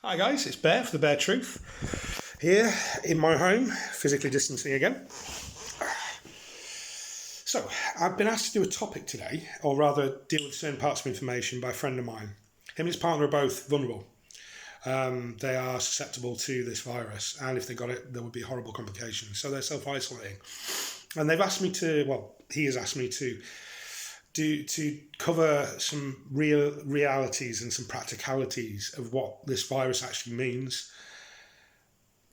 Hi guys, it's Bear for the Bear Truth, here in my home, physically distancing again. So, I've been asked to do a topic today, or rather deal with certain parts of information by a friend of mine. Him and his partner are both vulnerable. They are susceptible to this virus, and if they got it, there would be horrible complications. So they're self-isolating. And they've asked me he has asked me to cover some real realities and some practicalities of what this virus actually means,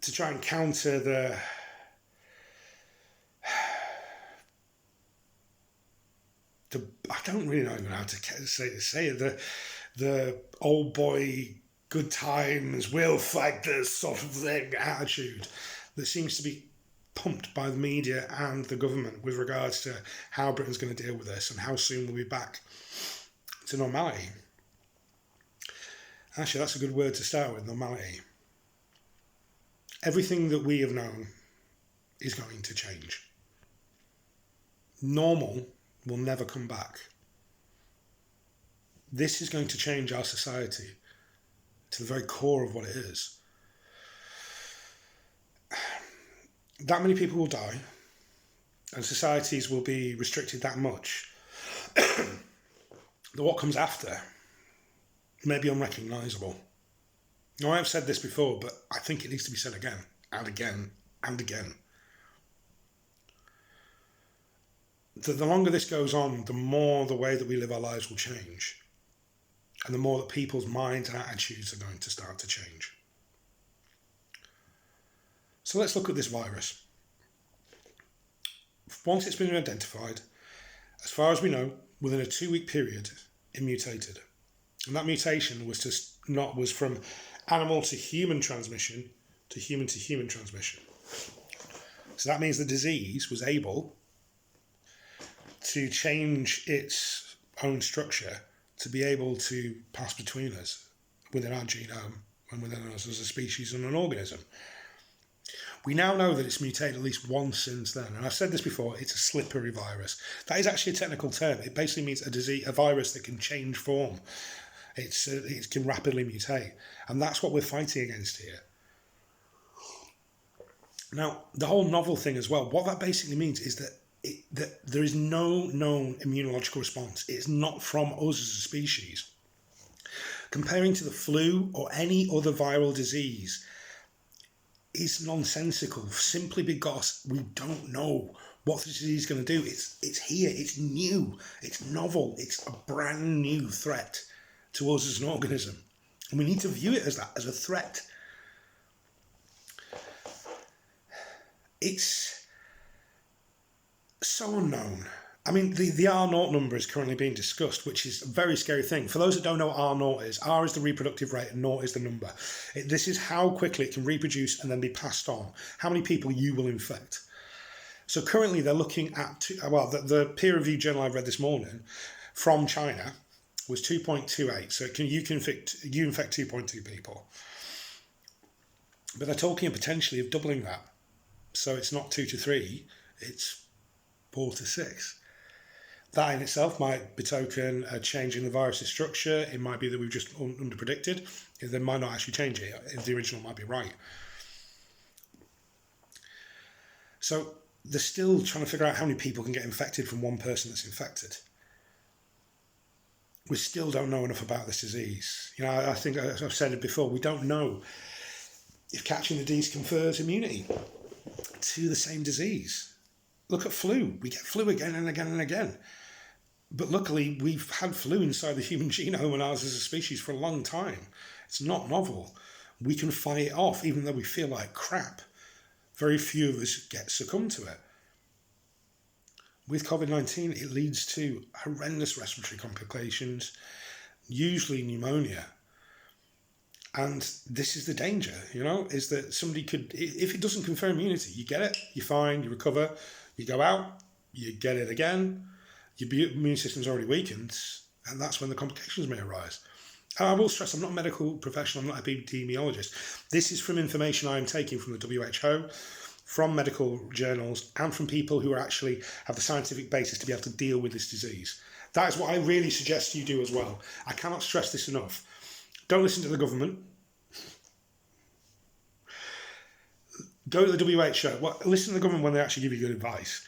to try and counter the I don't really know even how to say it, the old boy, good times, we'll fight this sort of thing attitude that seems to be pumped by the media and the government with regards to how Britain's going to deal with this and how soon we'll be back to normality. Actually, that's a good word to start with, normality. Everything that we have known is going to change. Normal will never come back. This is going to change our society to the very core of what it is. That many people will die, and societies will be restricted that much that what comes after may be unrecognisable. Now, I've said this before, but I think it needs to be said again and again and again. The longer this goes on, the more the way that we live our lives will change, and the more that people's minds and attitudes are going to start to change. So let's look at this virus. Once it's been identified, as far as we know, within a 2-week period, it mutated. And that mutation was from animal to human transmission to human transmission. So that means the disease was able to change its own structure to be able to pass between us within our genome and within us as a species and an organism. We now know that it's mutated at least once since then. And I've said this before, it's a slippery virus. That is actually a technical term. It basically means a virus that can change form. It can rapidly mutate. And that's what we're fighting against here. Now, the whole novel thing as well, what that basically means is that there is no known immunological response. It's not from us as a species. Comparing to the flu or any other viral disease is nonsensical, simply because we don't know what the disease is going to do. It's here, it's new, it's novel, it's a brand new threat to us as an organism. And we need to view it as that, as a threat. It's so unknown. I mean, the R0 number is currently being discussed, which is a very scary thing. For those that don't know what R0 is, R is the reproductive rate and 0 is the number. This is how quickly it can reproduce and then be passed on, how many people you will infect. So currently they're looking at, the peer-reviewed journal I read this morning from China was 2.28. So you infect 2.2 people. But they're talking potentially of doubling that. So it's not 2 to 3, it's 4 to 6. That in itself might betoken a change in the virus's structure. It might be that we've just underpredicted. They might not actually change it. The original might be right. So they're still trying to figure out how many people can get infected from one person that's infected. We still don't know enough about this disease. I think, as I've said it before, we don't know if catching the disease confers immunity to the same disease. Look at flu. We get flu again and again and again. But luckily, we've had flu inside the human genome and ours as a species for a long time. It's not novel. We can fight it off, even though we feel like crap. Very few of us succumb to it. With COVID-19, it leads to horrendous respiratory complications, usually pneumonia. And this is the danger, is that somebody could, if it doesn't confer immunity, you get it, you're fine, you recover, you go out, you get it again, your immune system's already weakened, and that's when the complications may arise. And I will stress, I'm not a medical professional, I'm not an epidemiologist. This is from information I'm taking from the WHO, from medical journals, and from people who actually have the scientific basis to be able to deal with this disease. That is what I really suggest you do as well. I cannot stress this enough. Don't listen to the government. Go to the WHO. Well, listen to the government when they actually give you good advice,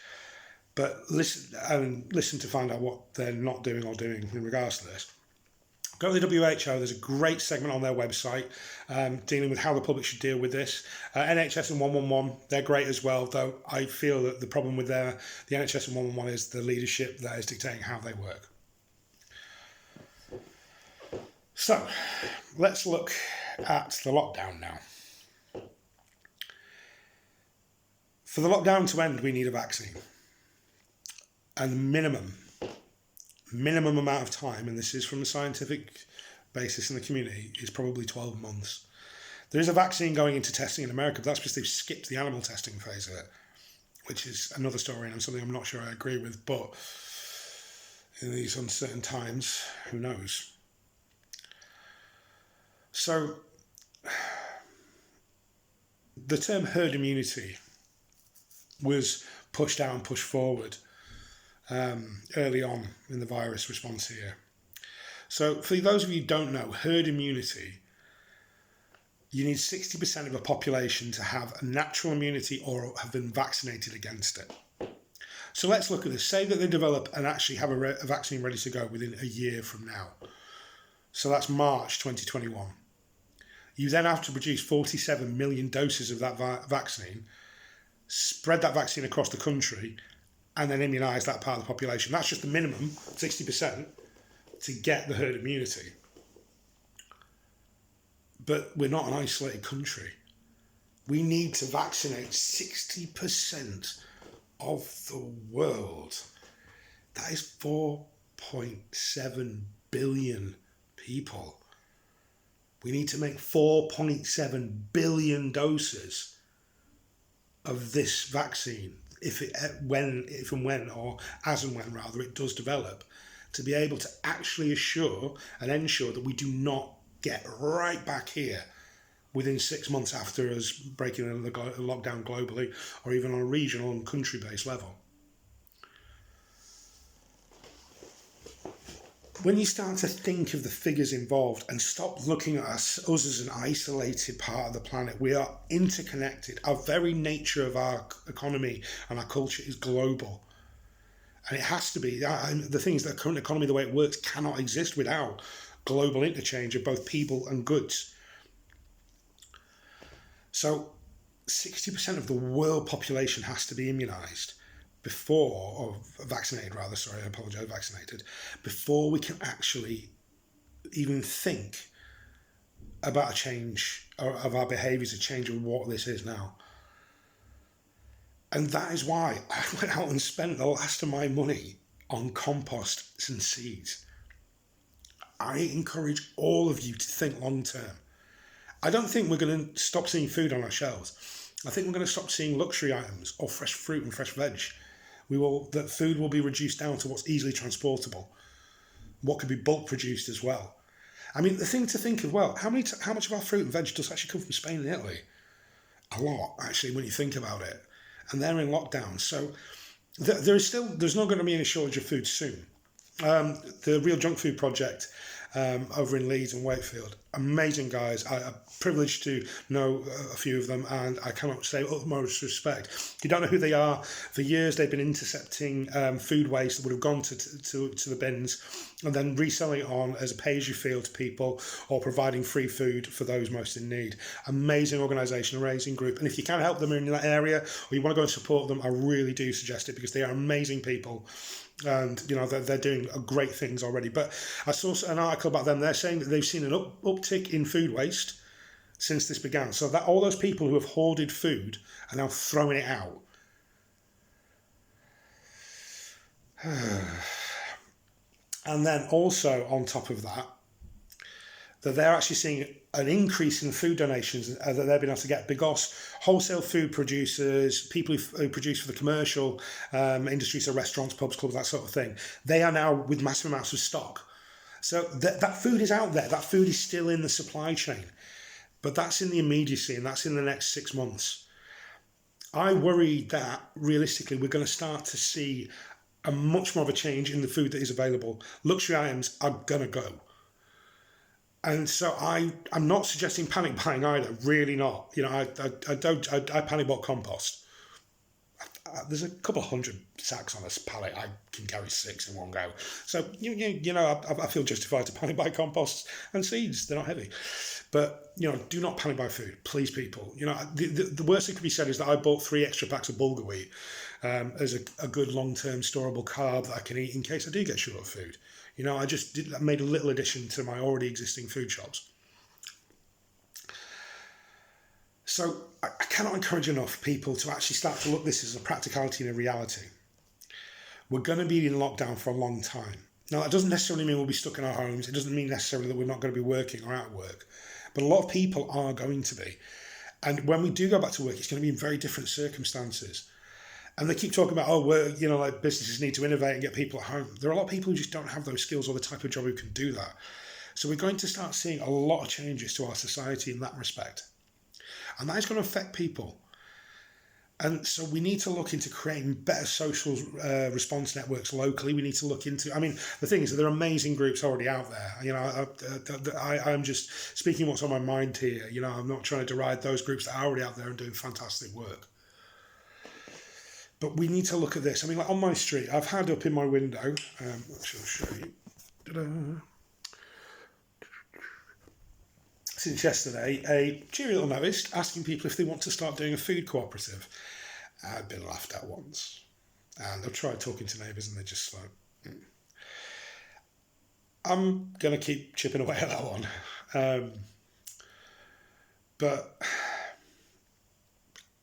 but listen to find out what they're not doing or doing in regards to this. Go to the WHO. There's a great segment on their website dealing with how the public should deal with this. NHS and 111, they're great as well, though I feel that the problem with the NHS and 111 is the leadership that is dictating how they work. So, let's look at the lockdown now. For the lockdown to end, we need a vaccine. And the minimum amount of time, and this is from a scientific basis in the community, is probably 12 months. There is a vaccine going into testing in America, but that's because they've skipped the animal testing phase of it, which is another story and something I'm not sure I agree with, but in these uncertain times, who knows? So, the term herd immunity was pushed out and pushed forward early on in the virus response here. So for those of you who don't know, herd immunity, you need 60% of a population to have a natural immunity or have been vaccinated against it. So let's look at this. Say that they develop and actually have a vaccine ready to go within a year from now. So that's March 2021. You then have to produce 47 million doses of that vaccine, spread that vaccine across the country, and then immunise that part of the population. That's just the minimum, 60%, to get the herd immunity. But we're not an isolated country. We need to vaccinate 60% of the world. That is 4.7 billion people. We need to make 4.7 billion doses of this vaccine, if and when it does develop, to be able to actually assure and ensure that we do not get right back here within 6 months after us breaking the lockdown globally, or even on a regional and country-based level. When you start to think of the figures involved and stop looking at us as an isolated part of the planet, we are interconnected. Our very nature of our economy and our culture is global. And it has to be. The thing is, the current economy, the way it works, cannot exist without global interchange of both people and goods. So 60% of the world population has to be immunised vaccinated, before we can actually even think about a change of our behaviours, a change of what this is now. And that is why I went out and spent the last of my money on compost and seeds. I encourage all of you to think long term. I don't think we're going to stop seeing food on our shelves. I think we're going to stop seeing luxury items or fresh fruit and fresh veg. That food will be reduced down to what's easily transportable, what can be bulk produced as well. I mean, the thing to think of, how much of our fruit and veg does actually come from Spain and Italy? A lot, actually, when you think about it. And they're in lockdown. So there's not going to be any shortage of food soon. The Real Junk Food Project over in Leeds and Wakefield, amazing guys. I'm privileged to know a few of them, and I cannot say utmost respect. If you don't know who they are, for years they've been intercepting food waste that would have gone to the bins and then reselling it on as a pay-as-you-feel to people, or providing free food for those most in need. Amazing organisation, amazing group. And if you can help them in that area, or you want to go and support them, I really do suggest it, because they are amazing people. And they're doing great things already. But I saw an article about them. They're saying that they've seen an uptick in food waste since this began. So that all those people who have hoarded food are now throwing it out. And then also on top of that they're actually seeing an increase in food donations that they've been able to get, because wholesale food producers, people who produce for the commercial industry, so restaurants, pubs, clubs, that sort of thing, they are now with massive amounts of stock. So that food is out there. That food is still in the supply chain. But that's in the immediacy, and that's in the next 6 months. I worry that realistically we're going to start to see a much more of a change in the food that is available. Luxury items are going to go. And so I'm not suggesting panic buying either, really not. You know, I panic bought compost. There's a couple hundred sacks on a pallet. I can carry 6 in one go. So, you know, I feel justified to panic buy composts and seeds. They're not heavy. But, you know, do not panic buy food, please, people. You know, the worst that could be said is that I bought 3 extra packs of bulgur wheat as a good long-term storable carb that I can eat in case I do get short of food. You know, I made a little addition to my already existing food shops. So I cannot encourage enough people to actually start to look at this as a practicality and a reality. We're going to be in lockdown for a long time. Now, that doesn't necessarily mean we'll be stuck in our homes. It doesn't mean necessarily that we're not going to be working or at work. But a lot of people are going to be. And when we do go back to work, it's going to be in very different circumstances. And they keep talking about, you know, like businesses need to innovate and get people at home. There are a lot of people who just don't have those skills or the type of job who can do that. So we're going to start seeing a lot of changes to our society in that respect. And that is going to affect people. And so we need to look into creating better social response networks locally. We need to look into, I mean, the thing is that there are amazing groups already out there. You know, I'm just speaking what's on my mind here. You know, I'm not trying to deride those groups that are already out there and doing fantastic work. But we need to look at this. I mean, like on my street, I've had up in my window, I'll show you. Ta-da. Since yesterday, a cheery little notice asking people if they want to start doing a food cooperative. I've been laughed at once. And I've tried talking to neighbours and they're just like, I'm going to keep chipping away at that one. But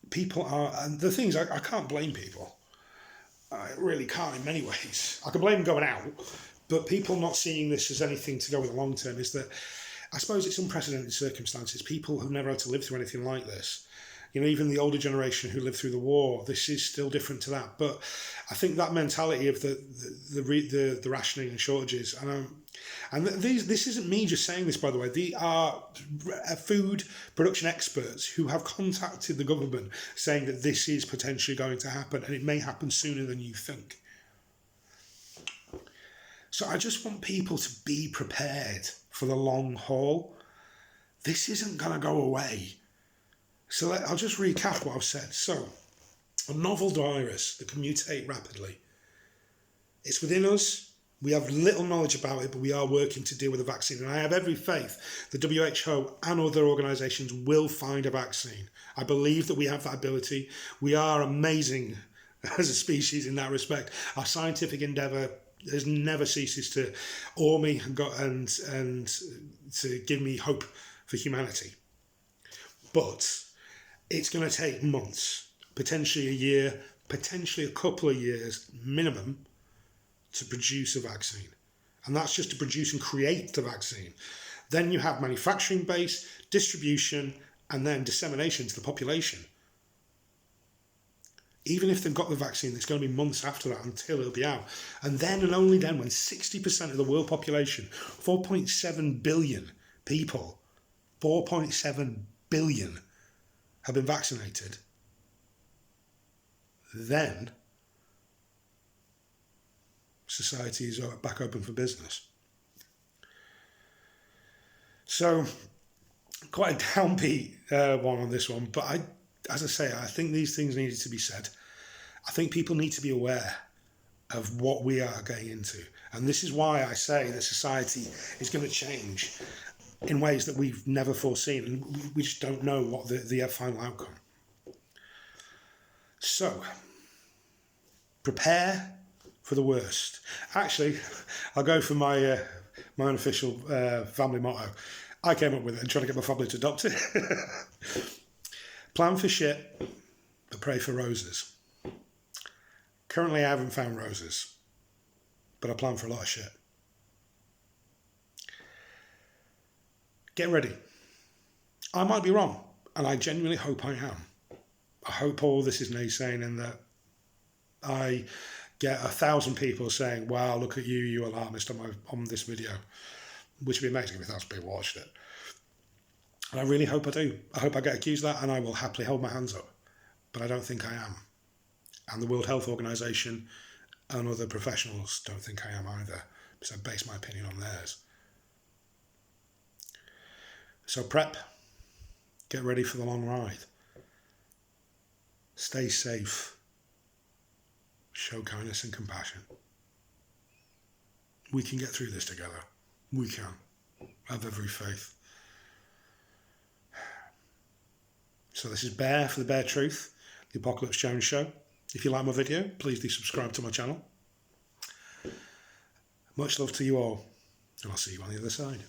people are, and the thing is, I can't blame people. I really can't in many ways. I can blame them going out, but people not seeing this as anything to go with the long term is that I suppose it's unprecedented circumstances. People have never had to live through anything like this. You know, even the older generation who lived through the war, this is still different to that. But I think that mentality of the rationing and shortages, and this isn't me just saying this, by the way. They are food production experts who have contacted the government saying that this is potentially going to happen, and it may happen sooner than you think. So I just want people to be prepared for the long haul. This isn't going to go away. So I'll just recap what I've said. So, a novel virus that can mutate rapidly. It's within us. We have little knowledge about it, but we are working to deal with a vaccine. And I have every faith the WHO and other organisations will find a vaccine. I believe that we have that ability. We are amazing as a species in that respect. Our scientific endeavour has never ceases to awe me and to give me hope for humanity. But it's going to take months, potentially a year, potentially a couple of years minimum to produce a vaccine. And that's just to produce and create the vaccine. Then you have manufacturing base, distribution, and then dissemination to the population. Even if they've got the vaccine, it's going to be months after that until it'll be out. And then and only then, when 60% of the world population, 4.7 billion people, 4.7 billion have been vaccinated, then society is back open for business. So, quite a downbeat one on this one, but as I say, I think these things needed to be said. I think people need to be aware of what we are getting into. And this is why I say that society is going to change in ways that we've never foreseen. And we just don't know what the final outcome. So, prepare for the worst. Actually, I'll go for my unofficial family motto. I came up with it and trying to get my family to adopt it. Plan for shit, but pray for roses. Currently, I haven't found roses, but I plan for a lot of shit. Get ready. I might be wrong, and I genuinely hope I am. I hope all this is naysaying and that I get 1,000 people saying, wow, look at you, you alarmist on this video, which would be amazing if 1,000 people watched it. And I really hope I do. I hope I get accused of that and I will happily hold my hands up. But I don't think I am. And the World Health Organization and other professionals don't think I am either, because I base my opinion on theirs. So prep, get ready for the long ride. Stay safe. Show kindness and compassion. We can get through this together. We can. Have every faith. So this is Bear for the Bare Truth, the Apocalypse Jones Show. If you like my video, please do subscribe to my channel. Much love to you all, and I'll see you on the other side.